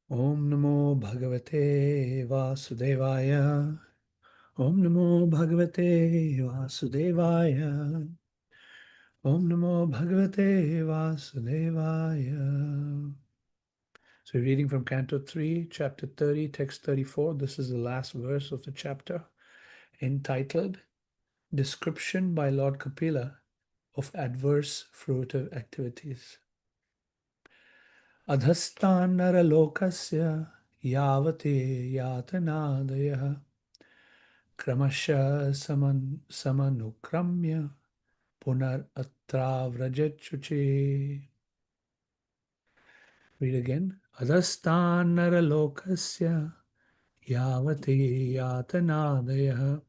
Om Namo Bhagavate Vasudevaya. Om Namo Bhagavate Vasudevaya. Om Namo Bhagavate Vasudevaya. So, reading from Canto 3, Chapter 30, Text 34. This is the last verse of the chapter, entitled Description by Lord Kapila of Adverse Fruitive Activities. Adhasthanaralokasya yavate yatanadaya kramasha samanukramya punar atravrajachuchi. Read again. Adhasthanaralokasya yavate yatanadaya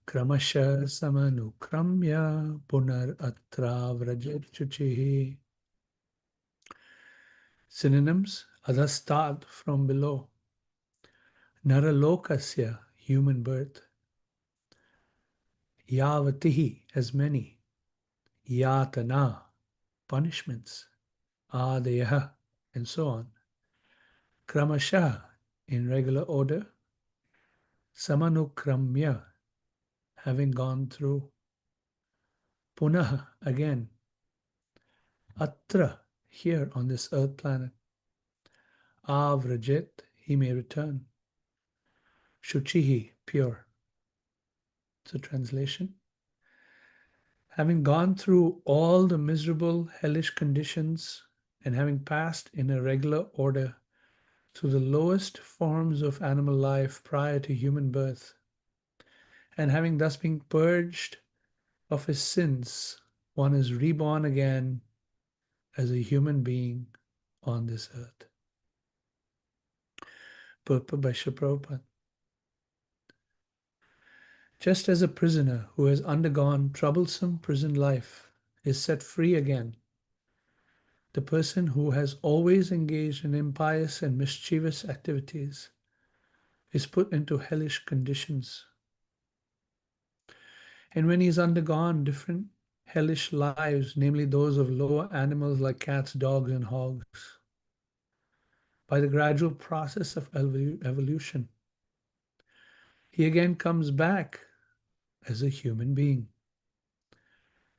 kramasha samanukramya punar atravrajachuchi. Synonyms: adhastad, from below; naralokasya, human birth; yavatihi, as many; yatana, punishments; adaya, and so on; kramasha, in regular order; samanukramya, having gone through; punah, again; atra, here on this earth planet; avrajet, he may return; shuchihi, pure. So translation: having gone through all the miserable, hellish conditions, and having passed in a regular order through the lowest forms of animal life prior to human birth, and having thus been purged of his sins, one is reborn again as a human being on this earth. Purport by Srila Prabhupada. Just as a prisoner who has undergone troublesome prison life is set free again, the person who has always engaged in impious and mischievous activities is put into hellish conditions. And when he's undergone different hellish lives, namely those of lower animals like cats, dogs, and hogs, by the gradual process of evolution, he again comes back as a human being.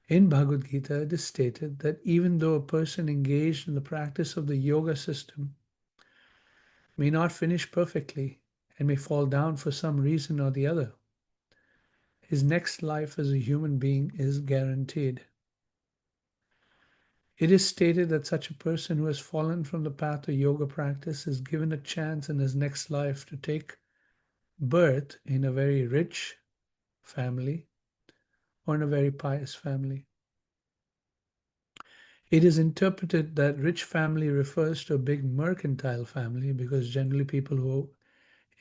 In Bhagavad Gita, it is stated that even though a person engaged in the practice of the yoga system may not finish perfectly and may fall down for some reason or the other, his next life as a human being is guaranteed. It is stated that such a person who has fallen from the path of yoga practice is given a chance in his next life to take birth in a very rich family or in a very pious family. It is interpreted that rich family refers to a big mercantile family because generally people who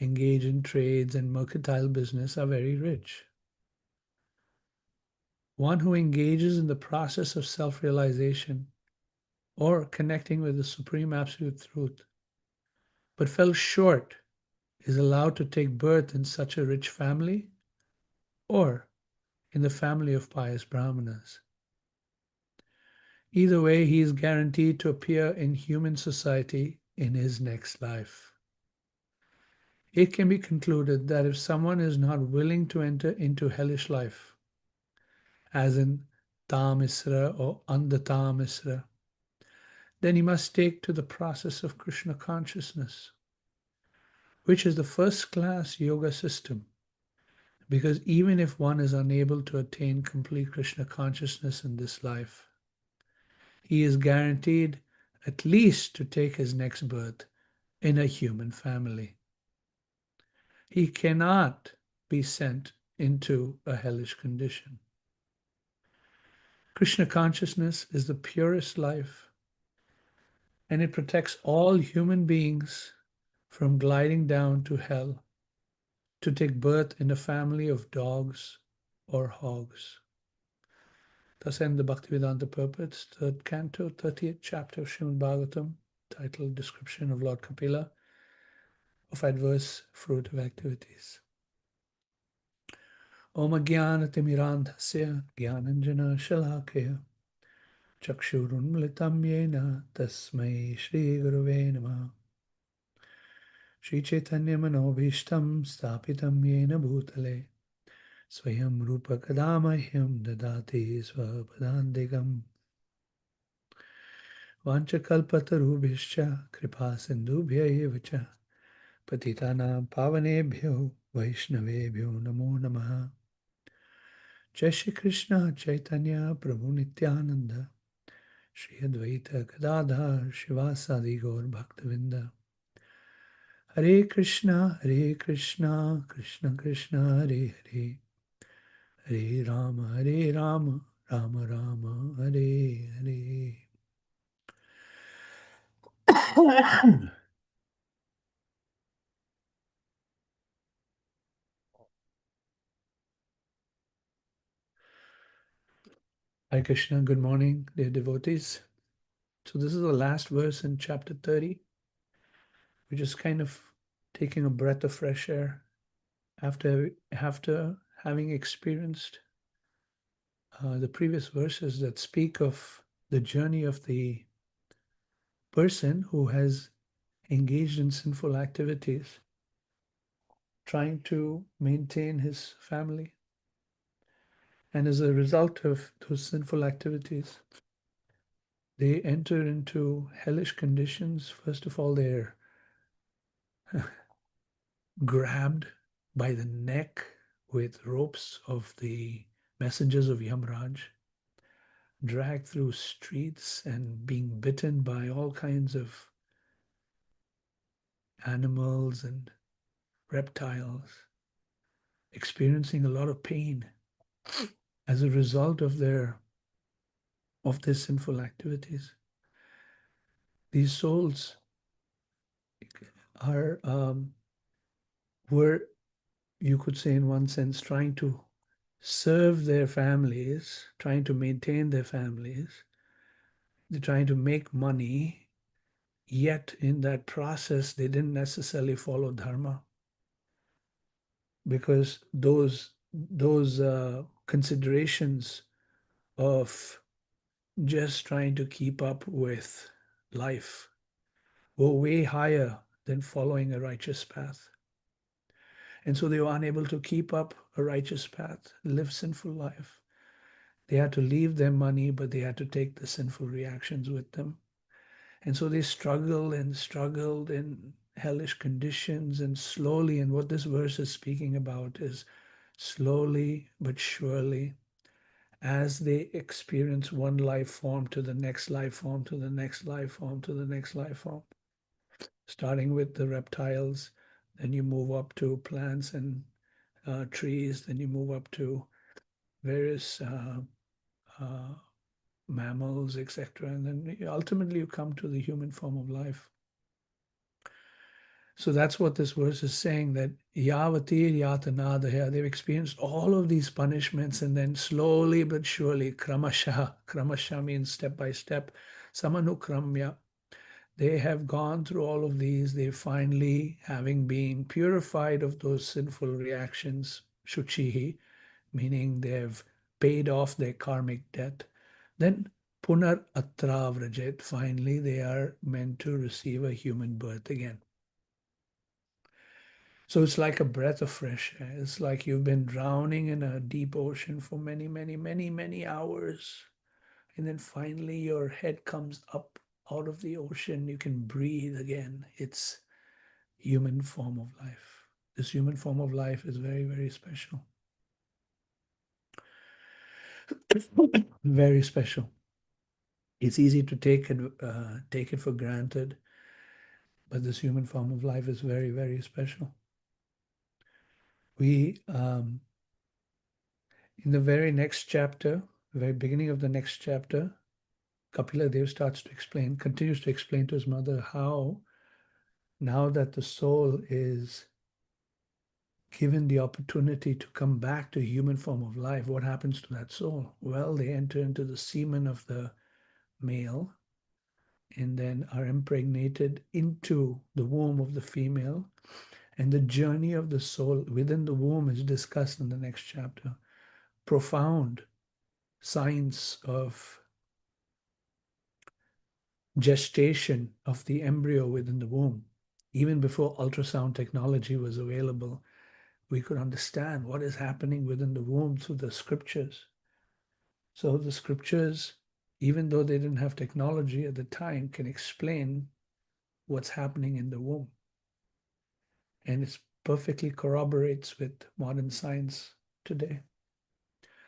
engage in trades and mercantile business are very rich. One who engages in the process of self-realization or connecting with the Supreme Absolute Truth, but fell short, is allowed to take birth in such a rich family or in the family of pious Brahmanas. Either way, he is guaranteed to appear in human society in his next life. It can be concluded that if someone is not willing to enter into hellish life, as in Tamisra or Andhatamisra, then he must take to the process of Krishna consciousness, which is the first class yoga system, because even if one is unable to attain complete Krishna consciousness in this life, he is guaranteed at least to take his next birth in a human family. He cannot be sent into a hellish condition. Krishna consciousness is the purest life, and it protects all human beings from gliding down to hell to take birth in a family of dogs or hogs. Thus end the Bhaktivedanta Purports, 3rd Canto, 30th chapter of Srimad Bhagavatam, titled Description of Lord Kapila of Adverse Fruitive Activities. Om Ajnanatimirandhasya Jnananjana Shalakaya Chakshurunmilitam Yena Tasmai Shri Gurave Namaha. Shri Chaitanya Manobhishtam Stapitam Yena Bhutale Swayam Rupa Kadamahyam Dadati Swapadandegam Vanchakalpatarubhishcha Kripa Sindhubhya Evacha Patitanam Pavanebhyo Vaishnavebhyo Namo Namaha Jai Shri Krishna Chaitanya Prabhu Nityananda Shri Advaita Gadadhar Shivasadi Gaur Bhaktavinda Hare Krishna Krishna Krishna Hare Hare Hare Rama Rama Rama Hare Hare Hare Krishna, good morning, dear devotees. So this is the last verse in chapter 30. We're just kind of taking a breath of fresh air after having experienced the previous verses that speak of the journey of the person who has engaged in sinful activities, trying to maintain his family. And as a result of those sinful activities, they enter into hellish conditions. First of all, they're grabbed by the neck with ropes of the messengers of Yamraj, dragged through streets and being bitten by all kinds of animals and reptiles, experiencing a lot of pain as a result of their sinful activities. These souls are were, you could say in one sense, trying to serve their families, trying to maintain their families. They're trying to make money, yet in that process they didn't necessarily follow dharma, because those considerations of just trying to keep up with life were way higher than following a righteous path. And so they were unable to keep up a righteous path, live sinful life. They had to leave their money, but they had to take the sinful reactions with them. And so they struggled and struggled in hellish conditions, and slowly, and what this verse is speaking about is slowly but surely, as they experience one life form to the next life form, to the next life form, to the next life form, starting with the reptiles, then you move up to plants and trees, then you move up to various uh, mammals, etc. And then ultimately you come to the human form of life. So that's what this verse is saying, that Yavatir Yatanadaya, they've experienced all of these punishments, and then slowly but surely, kramasha means step by step, samanukramya, they have gone through all of these. They finally, having been purified of those sinful reactions, shuchihi, meaning they've paid off their karmic debt, then punar atravrajet, finally they are meant to receive a human birth again. So it's like a breath of fresh air. It's like you've been drowning in a deep ocean for many, many, many, many hours. And then finally your head comes up out of the ocean. You can breathe again. It's human form of life. This human form of life is very, very special. Very special. It's easy to take it for granted, but this human form of life is very, very special. We in the very next chapter, the very beginning of the next chapter, Kapila Dev continues to explain to his mother how, now that the soul is given the opportunity to come back to human form of life, what happens to that soul? Well, they enter into the semen of the male and then are impregnated into the womb of the female. And the journey of the soul within the womb is discussed in the next chapter. Profound science of gestation of the embryo within the womb. Even before ultrasound technology was available, we could understand what is happening within the womb through the scriptures. So the scriptures, even though they didn't have technology at the time, can explain what's happening in the womb. And it perfectly corroborates with modern science today.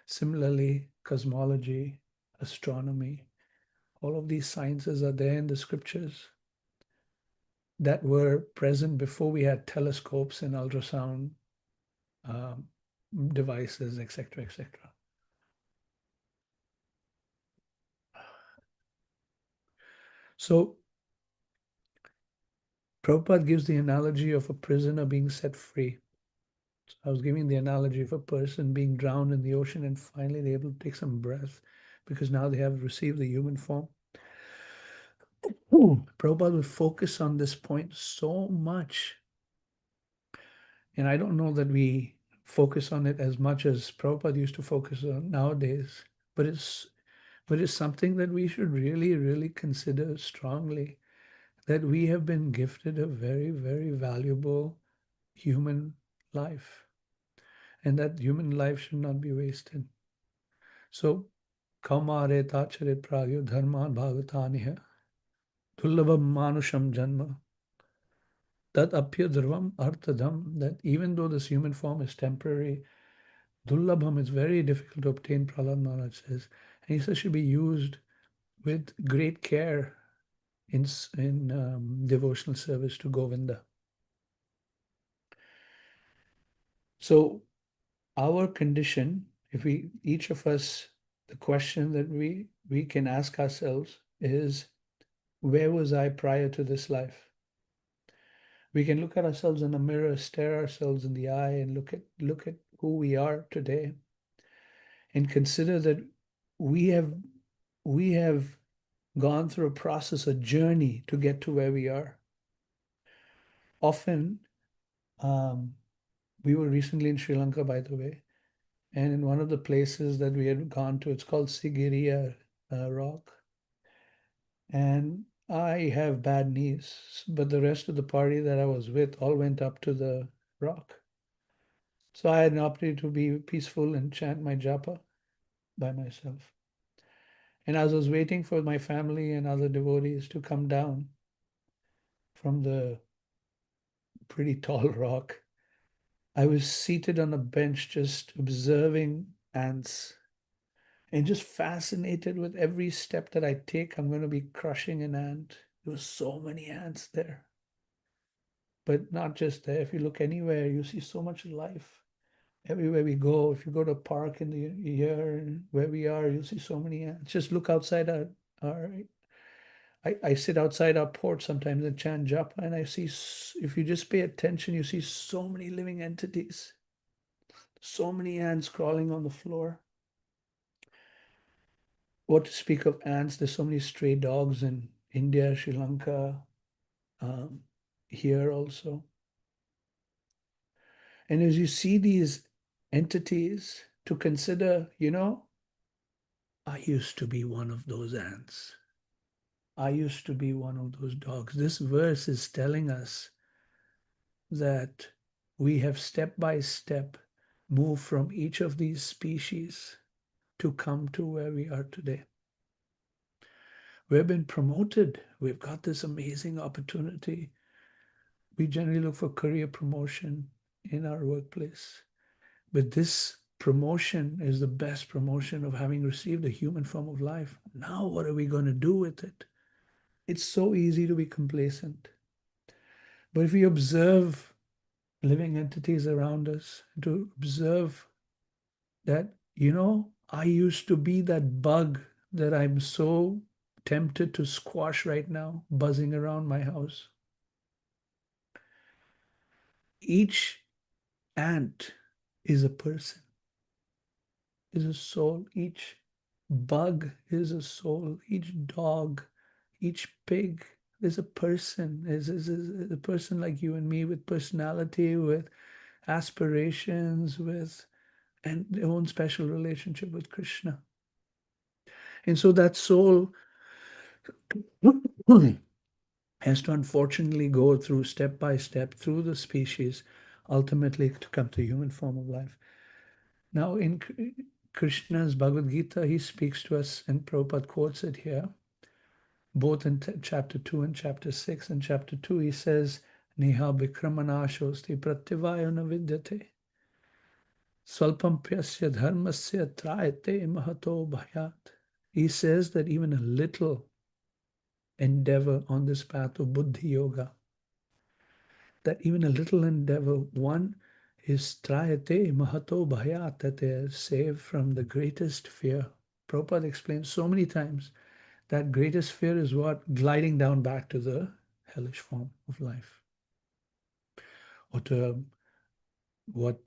Similarly, cosmology, astronomy, all of these sciences are there in the scriptures that were present before we had telescopes and ultrasound um, devices, etc., etc. So Prabhupada gives the analogy of a prisoner being set free. So I was giving the analogy of a person being drowned in the ocean and finally they're able to take some breath because now they have received the human form. Prabhupada would focus on this point so much. And I don't know that we focus on it as much as Prabhupada used to focus on nowadays, but it's something that we should really, really consider strongly, that we have been gifted a very, very valuable human life, and that human life should not be wasted. So, kaumare tacharit pragyo dharman bhagataniha dullabam manusham janma tat apya dharvam arthadham, that even though this human form is temporary, dullabham is very difficult to obtain, Prahlad Maharaj says. And he says should be used with great care in devotional service to Govinda. So our condition, if we, each of us, the question that we can ask ourselves is, where was I prior to this life? We can look at ourselves in a mirror, stare ourselves in the eye, and look at who we are today, and consider that we have we have gone through a process, a journey to get to where we are. Often, we were recently in Sri Lanka, by the way, and in one of the places that we had gone to, it's called Sigiriya Rock. And I have bad knees, but the rest of the party that I was with all went up to the rock. So I had an opportunity to be peaceful and chant my japa by myself. And as I was waiting for my family and other devotees to come down from the pretty tall rock, I was seated on a bench just observing ants and just fascinated with every step that I take. I'm going to be crushing an ant. There were so many ants there. But not just there. If you look anywhere, you see so much life. Everywhere we go, if you go to a park in the year where we are, you'll see so many ants. Just look outside our I sit outside our porch sometimes and chant japa, and I see, if you just pay attention, you see so many living entities, so many ants crawling on the floor. What to speak of ants? There's so many stray dogs in India, Sri Lanka, um, here also. And as you see these entities, to consider, I used to be one of those ants. I used to be one of those dogs. This verse is telling us that we have step by step moved from each of these species to come to where we are today. We've been promoted. We've got this amazing opportunity. We generally look for career promotion in our workplace. But this promotion is the best promotion of having received a human form of life. Now, what are we going to do with it? It's so easy to be complacent. But if we observe living entities around us, to observe that, I used to be that bug that I'm so tempted to squash right now, buzzing around my house. Each ant is a person, is a soul. Each bug is a soul. Each dog, each pig is a person, is a person like you and me, with personality, with aspirations, with and their own special relationship with Krishna. And so that soul has to unfortunately go through step by step through the species, ultimately to come to human form of life. Now, in Krishna's Bhagavad Gita, he speaks to us, and Prabhupada quotes it here, both in chapter 2 and chapter 6. In chapter 2, he says, Neha Vikramanashosti Pratyavayana Vidyate Swalpampyasya Dharmasya Trayate Mahato Bhayat. He says that even a little endeavor on this path of Buddhi Yoga, that even a little endeavor, one is Trayate Mahato Bhayat, that they are saved from the greatest fear. Prabhupada explains so many times that greatest fear is what? Gliding down back to the hellish form of life. Or to what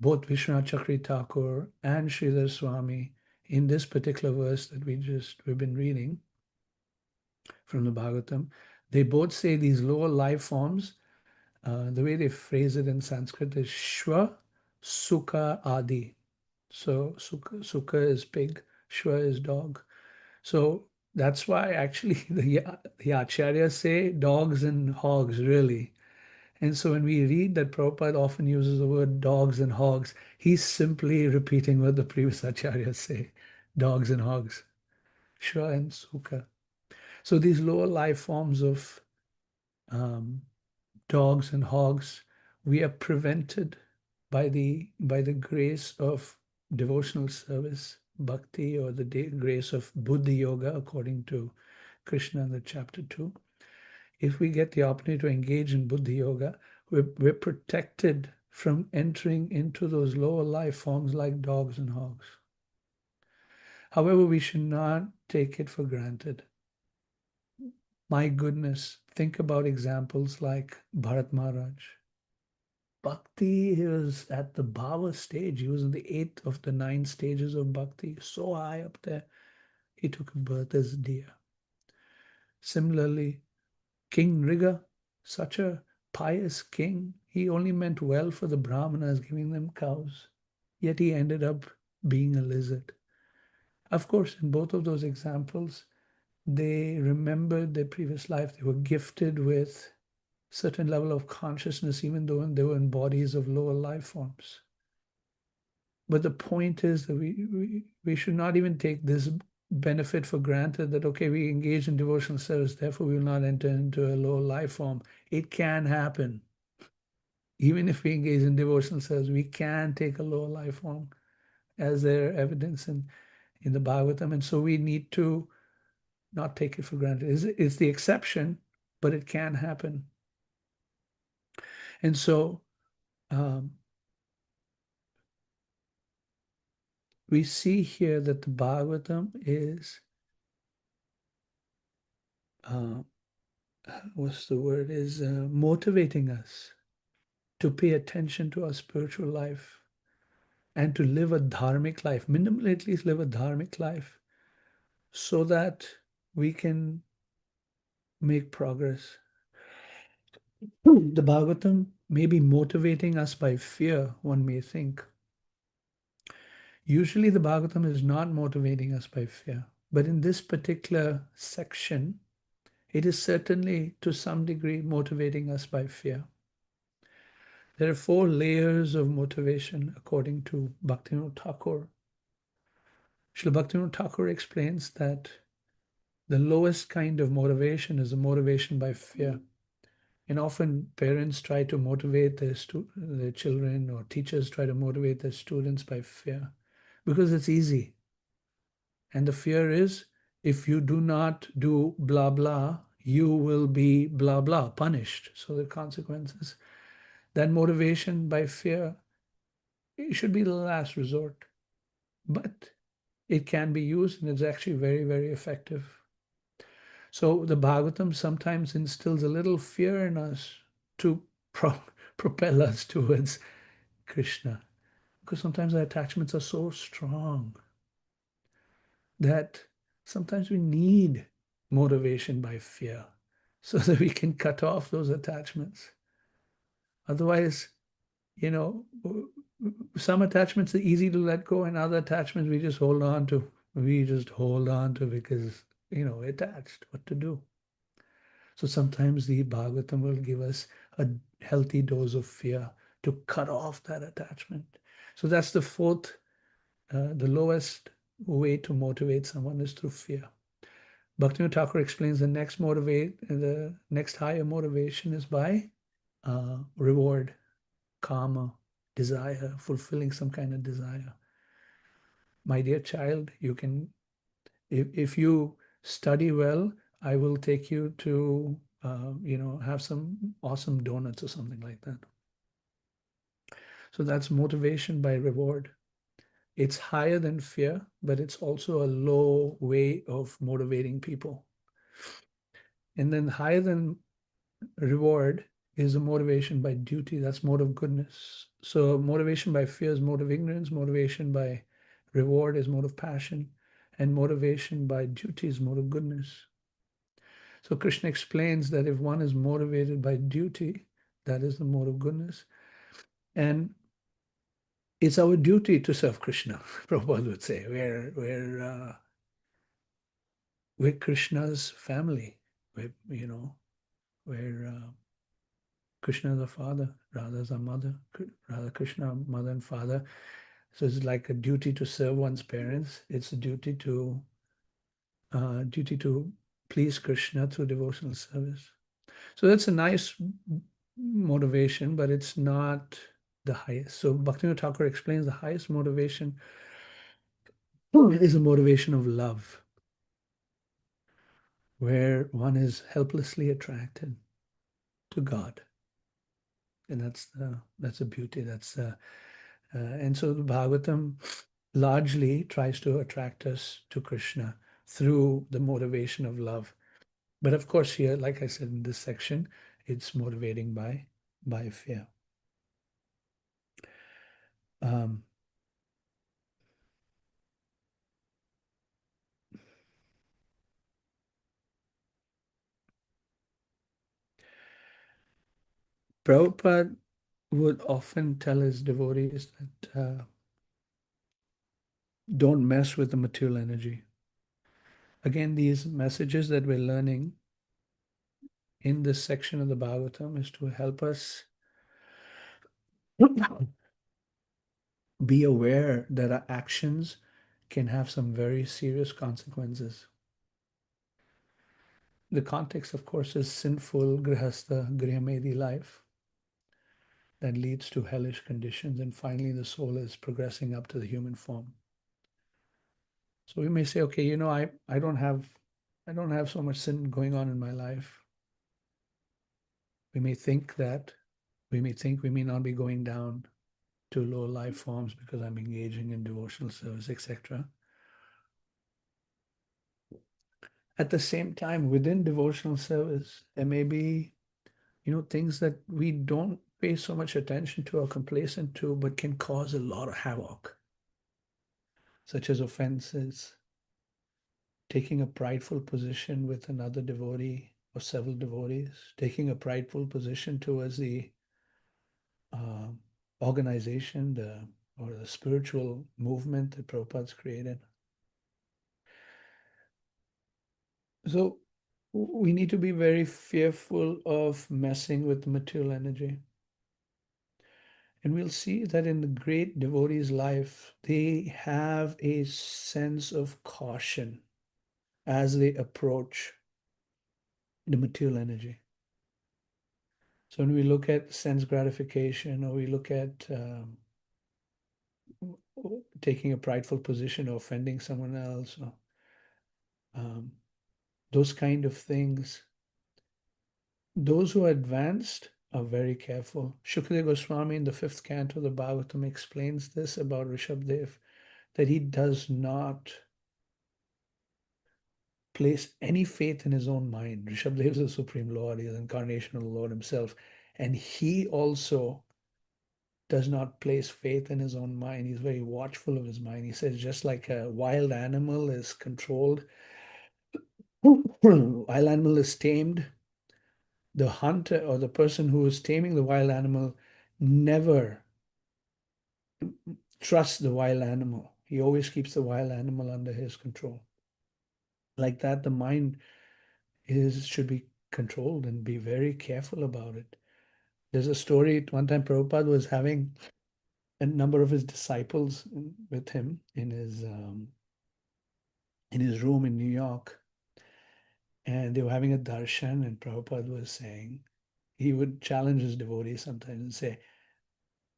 both Vishwanath Chakri Thakur and Sridhar Swami, in this particular verse that we've been reading from the Bhagavatam, they both say these lower life forms, the way they phrase it in Sanskrit is Shva, Sukha, Adi. So Sukha is pig, Shva is dog. So that's why actually the Acharyas say dogs and hogs, really. And so when we read that Prabhupada often uses the word dogs and hogs, he's simply repeating what the previous Acharyas say, dogs and hogs, Shva and Sukha. So these lower life forms of dogs and hogs, we are prevented by the grace of devotional service, bhakti, or the grace of Buddhi Yoga, according to Krishna in the chapter 2. If we get the opportunity to engage in Buddhi Yoga, we're protected from entering into those lower life forms like dogs and hogs. However, we should not take it for granted. My goodness, think about examples like Bharat Maharaj. Bhakti, he was at the Bhava stage. He was in the 8th of the 9 stages of Bhakti, so high up there. He took birth as a deer. Similarly, King Nriga, such a pious king, he only meant well for the Brahmanas, giving them cows. Yet he ended up being a lizard. Of course, in both of those examples, they remembered their previous life. They were gifted with certain level of consciousness, even though they were in bodies of lower life forms. But the point is that we should not even take this benefit for granted, that, okay, we engage in devotional service, therefore we will not enter into a lower life form. It can happen. Even if we engage in devotional service, we can take a lower life form, as there are evidence in the Bhagavatam. And so we need to not take it for granted. It's the exception, but it can happen. And so we see here that the Bhagavatam is, motivating us to pay attention to our spiritual life and to live a dharmic life, minimally at least live a dharmic life, so that we can make progress. The Bhagavatam may be motivating us by fear, one may think. Usually the Bhagavatam is not motivating us by fear, but in this particular section, it is certainly to some degree motivating us by fear. There are 4 layers of motivation according to Bhaktivinoda Thakur. Srila Bhaktivinoda Thakur explains that the lowest kind of motivation is a motivation by fear. And often parents try to motivate their children, or teachers try to motivate their students by fear, because it's easy. And the fear is, if you do not do blah, blah, you will be blah, blah, punished. So the consequences. That motivation by fear, it should be the last resort. But it can be used, and it's actually very, very effective. So the Bhagavatam sometimes instills a little fear in us to propel us towards Krishna, because sometimes our attachments are so strong that sometimes we need motivation by fear so that we can cut off those attachments. Otherwise, some attachments are easy to let go, and other attachments we just hold on to. We just hold on to because, attached. What to do? So sometimes the Bhagavatam will give us a healthy dose of fear to cut off that attachment. So that's the fourth, the lowest way to motivate someone is through fear. Bhaktivinoda Thakur explains the next higher motivation is by reward, karma, desire, fulfilling some kind of desire. My dear child, you can, if you study well, I will take you to, have some awesome donuts or something like that. So that's motivation by reward. It's higher than fear, but it's also a low way of motivating people. And then higher than reward is a motivation by duty. That's mode of goodness. So motivation by fear is mode of ignorance. Motivation by reward is mode of passion. And motivation by duty is mode of goodness. So Krishna explains that if one is motivated by duty, that is the mode of goodness. And it's our duty to serve Krishna, Prabhupada would say. We're Krishna's family. We're Krishna is our father, Radha is our mother, Radha Krishna, mother and father. So it's like a duty to serve one's parents. It's a duty to please Krishna through devotional service. So that's a nice motivation, but it's not the highest. So Bhaktivinoda Thakur explains the highest motivation is a motivation of love, where one is helplessly attracted to God. And that's a beauty. And so the Bhagavatam largely tries to attract us to Krishna through the motivation of love. But of course, here, like I said in this section, it's motivating by fear. Prabhupada would often tell his devotees that don't mess with the material energy. Again, these messages that we're learning in this section of the Bhagavatam is to help us be aware that our actions can have some very serious consequences. The context, of course, is sinful grihastha, grihamedi life that leads to hellish conditions, and finally the soul is progressing up to the human form. So we may say, okay, I don't have so much sin going on in my life. We may think we may not be going down to lower life forms because I'm engaging in devotional service, etc. At the same time, within devotional service, there may be, things that we don't pay so much attention to or complacent to, but can cause a lot of havoc, such as offenses, taking a prideful position with another devotee or several devotees, taking a prideful position towards the uh, organization, or the spiritual movement that Prabhupada's created. So we need to be very fearful of messing with the material energy. And we'll see that in the great devotee's life, they have a sense of caution as they approach the material energy. So when we look at sense gratification, or we look at taking a prideful position or offending someone else, or those kind of things, those who are advanced are very careful. Shukadeva Goswami in the 5th canto of the Bhagavatam explains this about Rishabdev, that he does not place any faith in his own mind. Rishabdev is the Supreme Lord, he is the incarnation of the Lord himself. And he also does not place faith in his own mind. He's very watchful of his mind. He says, just like a wild animal is controlled, wild animal is tamed, the hunter or the person who is taming the wild animal never trusts the wild animal. He always keeps the wild animal under his control. Like that, the mind should be controlled and be very careful about it. There's a story, one time Prabhupada was having a number of his disciples with him in his room in New York, and they were having a darshan, and Prabhupada was saying, he would challenge his devotees sometimes and say,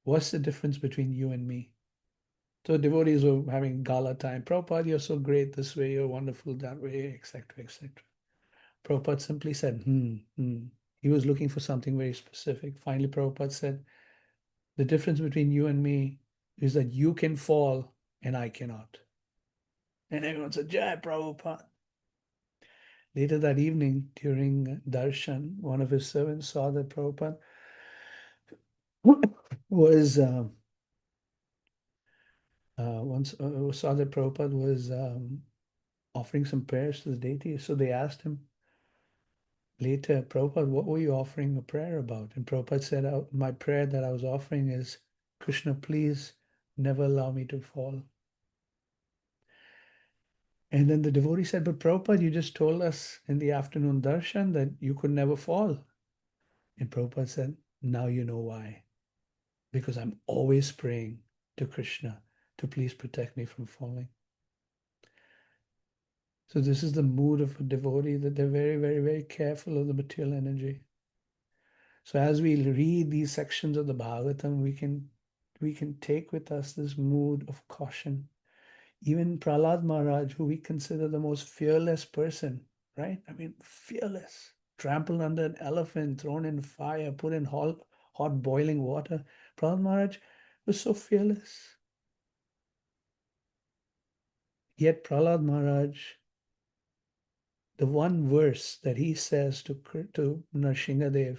what's the difference between you and me? So devotees were having gala time. Prabhupada, you're so great this way, you're wonderful that way, etc., etc. Prabhupada simply said, He was looking for something very specific. Finally, Prabhupada said, the difference between you and me is that you can fall and I cannot. And everyone said, Jai Prabhupada. Later that evening, during darshan, one of his servants saw that Prabhupada was saw that Prabhupada was offering some prayers to the deity. So they asked him later, Prabhupada, what were you offering a prayer about? And Prabhupada said, my prayer that I was offering is, Krishna, please never allow me to fall. And then the devotee said, but Prabhupada, you just told us in the afternoon darshan that you could never fall. And Prabhupada said, now you know why. Because I'm always praying to Krishna to please protect me from falling. So this is the mood of a devotee, that they're very, very, very careful of the material energy. So as we read these sections of the Bhagavatam, we can take with us this mood of caution. Even Prahlad Maharaj, who we consider the most fearless person, right? I mean, fearless, trampled under an elephant, thrown in fire, put in hot boiling water. Prahlad Maharaj was so fearless. Yet Prahlad Maharaj, the one verse that he says to Nrsingadev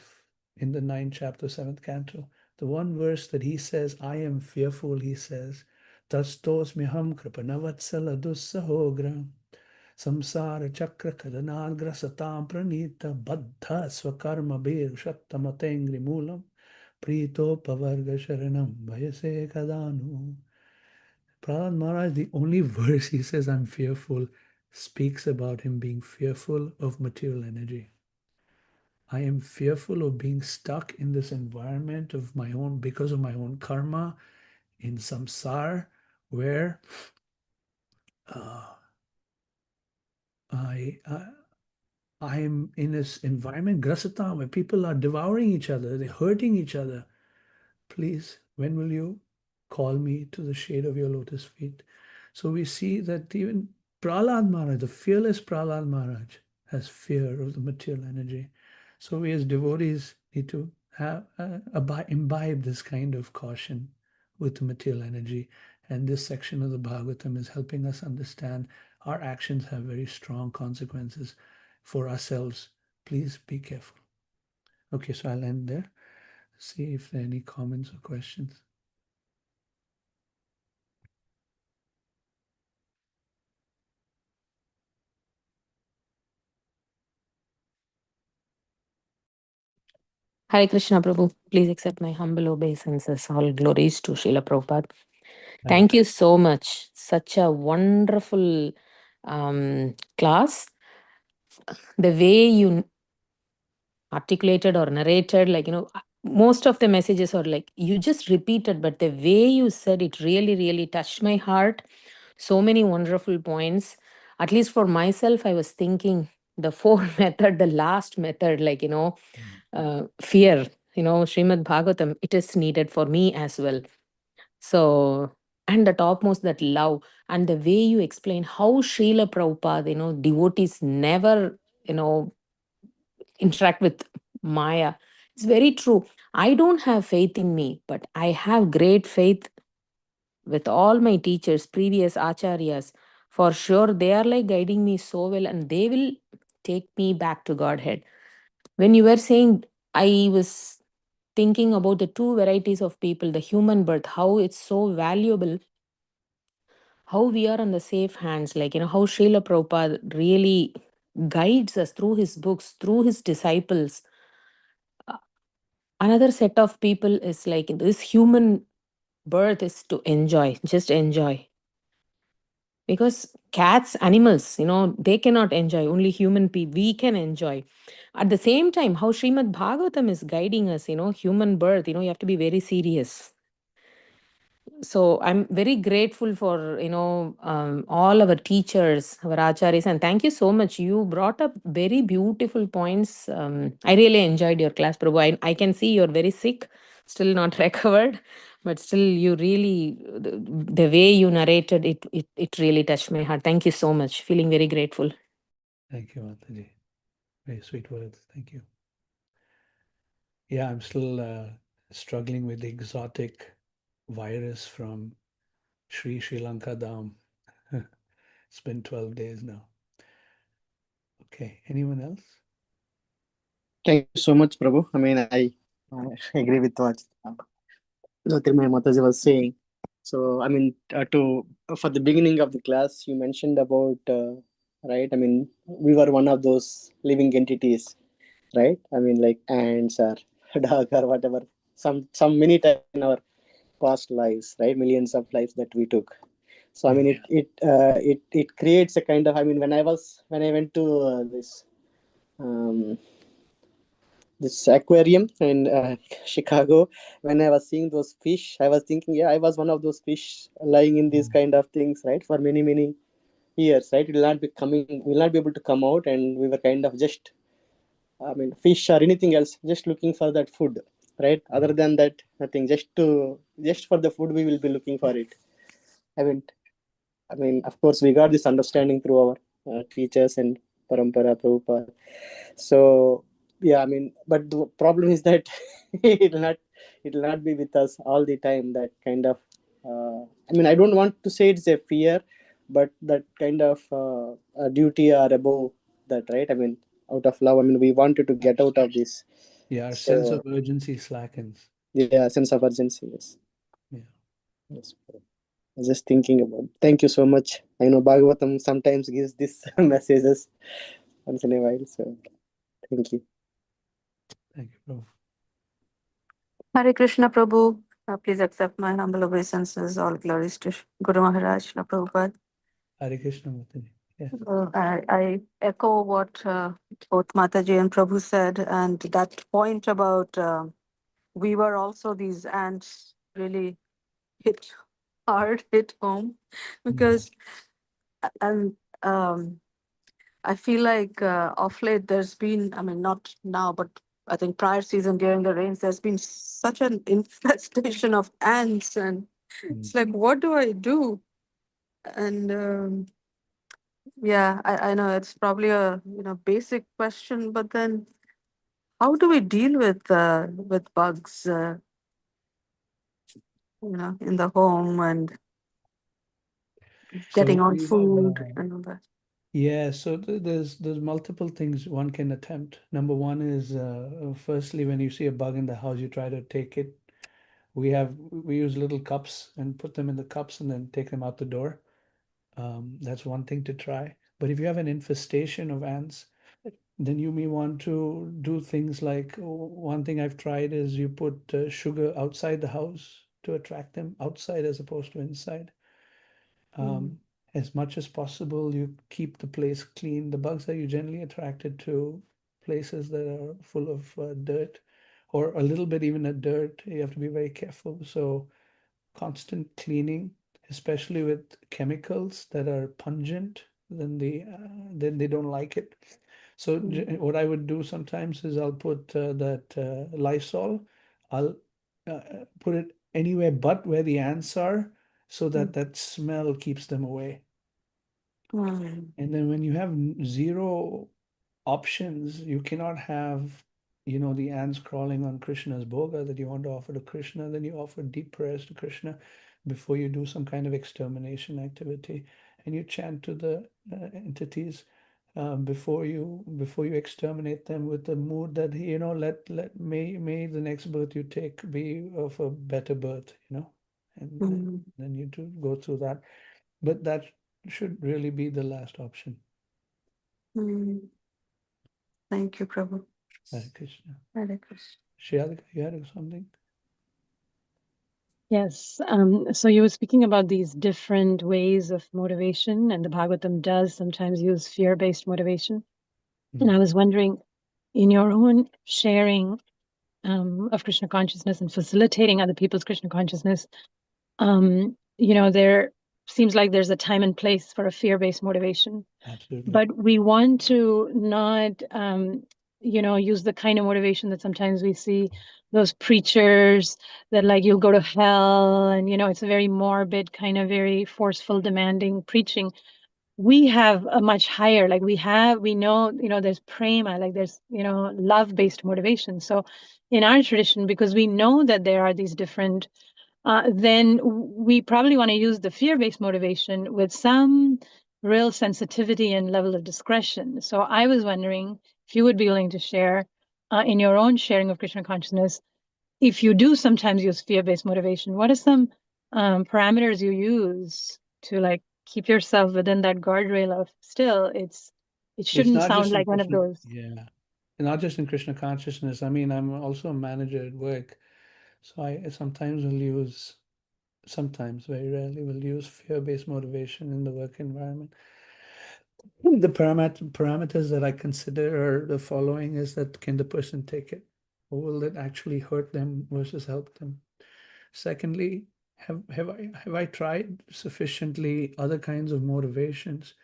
in the 9th chapter, 7th canto, the one verse that he says, I am fearful, he says, Tastos-miham kripanavatsala dussahogra samsara chakra kadanagra satam pranita baddha swakarma bir shattamatengri mulam prito pavarga sharanam vayase kadanu. Prahlad Maharaj, the only verse he says, I'm fearful, speaks about him being fearful of material energy. I am fearful of being stuck in this environment of my own, because of my own karma, in samsara, where I am in this environment, grasata, where people are devouring each other, they're hurting each other. Please, when will you call me to the shade of your lotus feet? So we see that even Prahlad Maharaj, the fearless Prahlad Maharaj, has fear of the material energy. So we as devotees need to have imbibe this kind of caution with the material energy. And this section of the Bhagavatam is helping us understand our actions have very strong consequences for ourselves. Please be careful. Okay, so I'll end there. See if there are any comments or questions. Hare Krishna, Prabhu. Please accept my humble obeisances. All glories to Srila Prabhupada. Thank you so much. Such a wonderful class. The way you articulated or narrated, most of the messages are like you just repeated, but the way you said it really, really touched my heart. So many wonderful points. At least for myself, I was thinking the fourth method, the last method, fear, Srimad Bhagavatam, it is needed for me as well. So, and the topmost, that love, and the way you explain how Srila Prabhupada, devotees never, interact with Maya. It's very true. I don't have faith in me, but I have great faith with all my teachers, previous acharyas. For sure, they are like guiding me so well, and they will take me back to Godhead. When you were saying, I was thinking about the two varieties of people, the human birth, how it's so valuable, how we are on the safe hands, how Srila Prabhupada really guides us through his books, through his disciples. Another set of people is like this human birth is to enjoy, just enjoy. Because cats, animals, they cannot enjoy. Only human people, we can enjoy. At the same time, how Srimad Bhagavatam is guiding us, human birth, you have to be very serious. So I'm very grateful for all our teachers, our acharyas, and thank you so much. You brought up very beautiful points. I really enjoyed your class, Prabhu. I can see you're very sick, still not recovered, but still you really, the way you narrated it really touched my heart. Thank you so much. Feeling very grateful. Thank you, Mataji. Very sweet words. Thank you. Yeah, I'm still struggling with the exotic virus from Sri Lanka Dham. It's been 12 days now. Okay, anyone else? Thank you so much, Prabhu. I mean, I agree with what Jyotirmaya Mataji was saying. So, I mean, for the beginning of the class, you mentioned about, right? I mean, we were one of those living entities, right? I mean, like ants or dog or whatever. Some many times in our past lives, right? Millions of lives that we took. So, I mean, it creates a kind of. I mean, when I went to um, this aquarium in Chicago, when I was seeing those fish, I was thinking, yeah, I was one of those fish lying in these kind of things, right, for many, many years, right? It will not be coming, will not be able to come out, and we were kind of just, I mean, fish or anything else, just looking for that food, right? Other than that, nothing. Just for the food, we will be looking for it. Haven't. I mean, of course, we got this understanding through our teachers and Parampara Prabhupada. So yeah, I mean, but the problem is that it'll not it'll not be with us all the time. That kind of I mean, I don't want to say it's a fear, but that kind of a duty or above that, right? I mean, out of love. I mean, we wanted to get out of this. Yeah, our sense So of urgency slackens. yeah, sense of urgency. Yes. Yeah. Yes. I was just thinking about. Thank you so much. I know Bhagavatam sometimes gives this messages once in a while. So thank you. Thank you, Prabhu. Hare Krishna Prabhu. Please accept my humble obeisances. All glories to Guru Maharaj, Srila Prabhupada. Hare Krishna, Mataji. Yes. I echo what both Mataji and Prabhu said, and that point about we were also these ants really hit hard, hit home, because and I feel like of late there's been, I mean, not now, but I think prior season during the rains, there's been such an infestation of ants, and it's like, what do I do? And yeah, I know it's probably a basic question, but then how do we deal with bugs, in the home and getting So on we have food and all that? yeah, so there's multiple things one can attempt. Number one is firstly, when you see a bug in the house, you try to take it. We use little cups and put them in the cups and then take them out the door. That's one thing to try. But if you have an infestation of ants, then you may want to do things like one thing I've tried is you put sugar outside the house to attract them outside as opposed to inside. As much as possible, you keep the place clean. The bugs are generally attracted to places that are full of dirt or a little bit even of dirt. You have to be very careful. So constant cleaning, especially with chemicals that are pungent, then they don't like it. So what I would do sometimes is I'll put that Lysol. I'll put it anywhere but where the ants are, so that that smell keeps them away. Mm. And then when you have zero options, you cannot have, the ants crawling on Krishna's bhoga that you want to offer to Krishna. Then you offer deep prayers to Krishna before you do some kind of extermination activity, and you chant to the entities before you exterminate them with the mood that may the next birth you take be of a better birth, and then you do go through that. But that should really be the last option. Mm. Thank you, Prabhu. Hare Krishna. Hare Krishna. Shriadika, you had something? Yes. So you were speaking about these different ways of motivation, and the Bhagavatam does sometimes use fear-based motivation. And I was wondering, in your own sharing of Krishna consciousness and facilitating other people's Krishna consciousness, there seems like there's a time and place for a fear-based motivation. Absolutely. But we want to not, use the kind of motivation that sometimes we see those preachers that like you'll go to hell, and it's a very morbid kind of very forceful, demanding preaching. We have a much higher, like we know, there's prema, like there's, love-based motivation. So in our tradition, because we know that there are these different, then we probably want to use the fear-based motivation with some real sensitivity and level of discretion. So I was wondering if you would be willing to share in your own sharing of Krishna consciousness, if you do sometimes use fear-based motivation, what are some parameters you use to like keep yourself within that guardrail of still it It's shouldn't not sound just in like one of Krishna, those. yeah, not just in Krishna consciousness. I mean, I'm also a manager at work, so I sometimes will use, sometimes, very rarely, will use fear-based motivation in the work environment. The parameters that I consider are the following: is that can the person take it, or will it actually hurt them versus help them? Secondly, have I tried sufficiently other kinds of motivations?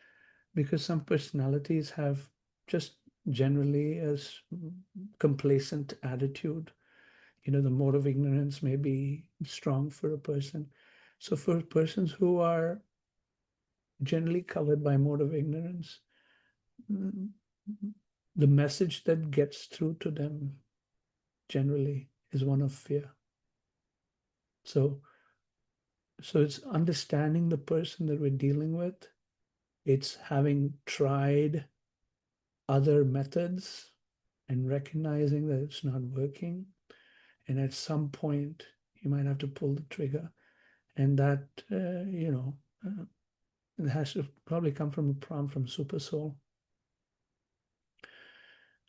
Because some personalities have just generally as complacent attitude. The mode of ignorance may be strong for a person. So for persons who are generally covered by mode of ignorance, the message that gets through to them generally is one of fear. So it's understanding the person that we're dealing with. It's having tried other methods and recognizing that it's not working. And at some point, you might have to pull the trigger. And that, it has to probably come from a prompt from Super Soul.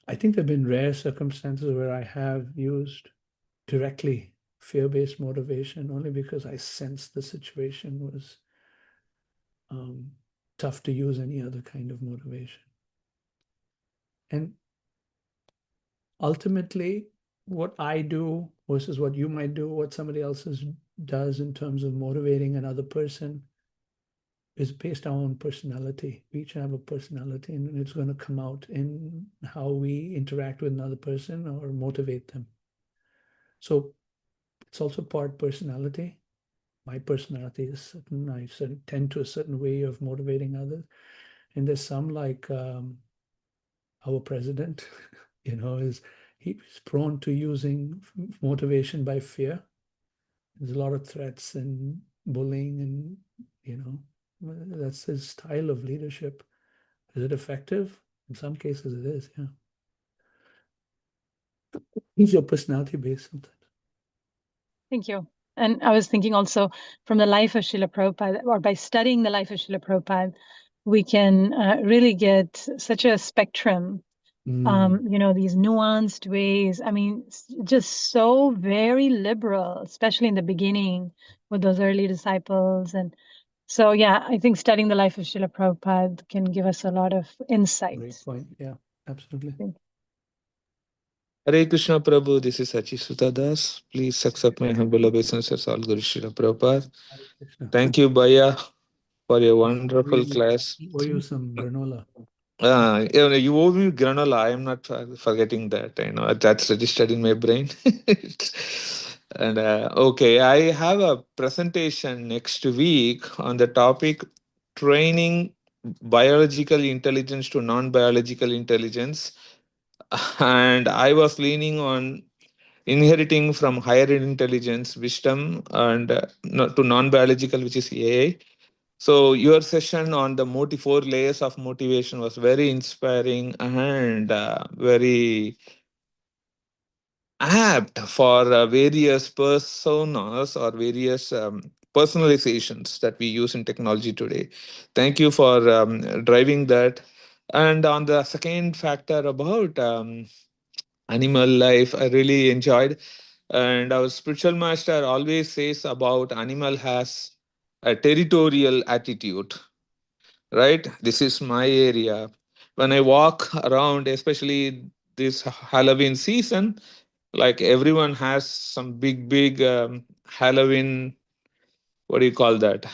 I think there have been rare circumstances where I have used directly fear-based motivation only because I sensed the situation was tough to use any other kind of motivation. And ultimately, what I do versus what you might do, what somebody else does in terms of motivating another person is based on our own personality. We each have a personality, and it's going to come out in how we interact with another person or motivate them. So it's also part personality. My personality is certain. I tend to a certain way of motivating others. And there's some like our president, he's prone to using motivation by fear. There's a lot of threats and bullying, and that's his style of leadership. Is it effective? In some cases it is, yeah. It's your personality based sometimes. Thank you. And I was thinking also from the life of Srila Prabhupada, or by studying the life of Srila Prabhupada, we can really get such a spectrum, these nuanced ways. I mean, just so very liberal, especially in the beginning with those early disciples. And so, yeah, I think studying the life of Srila Prabhupada can give us a lot of insight. Great point. Yeah, absolutely. Hare Krishna Prabhu, this is Sachi Sutadas. Please accept my humble obeisances, all Guru Srila Prabhupada. Thank you, Baya, for your wonderful class. Owe you some granola. You owe me granola. I am not forgetting that. I know that's registered in my brain. And okay, I have a presentation next week on the topic training biological intelligence to non-biological intelligence. And I was leaning on inheriting from higher intelligence, wisdom, and to non-biological, which is AI. So your session on the 4 layers of motivation was very inspiring and very apt for various personas or various personalizations that we use in technology today. Thank you for driving that. And on the second factor about animal life, I really enjoyed. And our spiritual master always says about animal has a territorial attitude, right? This is my area. When I walk around, especially this Halloween season, like everyone has some big Halloween, what do you call that?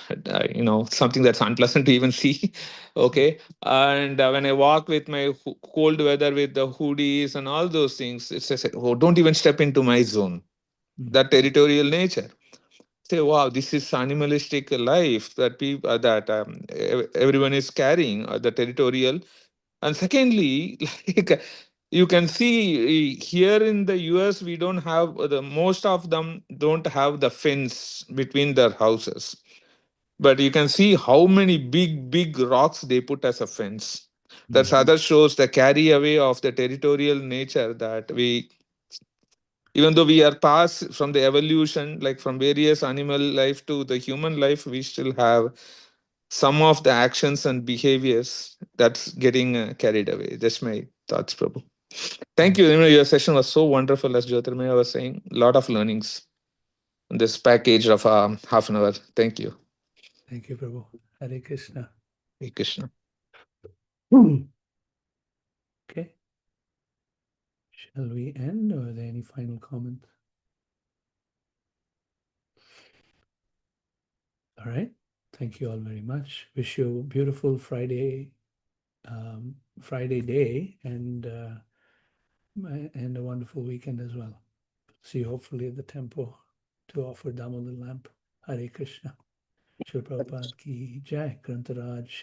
Something that's unpleasant to even see. Okay. And when I walk with my cold weather with the hoodies and all those things, it's just, oh, don't even step into my zone. That territorial nature. Say, wow, this is animalistic life that people everyone is carrying, the territorial. And secondly, like you can see here in the US, we don't have the most of them don't have the fence between their houses. But you can see how many big rocks they put as a fence. That's other shows the carry away of the territorial nature that we, even though we are passed from the evolution, like from various animal life to the human life, we still have some of the actions and behaviors that's getting carried away. That's my thoughts, Prabhu. Thank you. Your session was so wonderful, as Jyotirmaya was saying. A lot of learnings in this package of half an hour. Thank you. Thank you, Prabhu. Hare Krishna. Hare Krishna. Okay. Shall we end, or are there any final comments? All right. Thank you all very much. Wish you a beautiful Friday day, and a wonderful weekend as well. See you hopefully at the temple to offer Damodar lamp. Hare Krishna. Shri Prabhupada ki jai. Grantaraj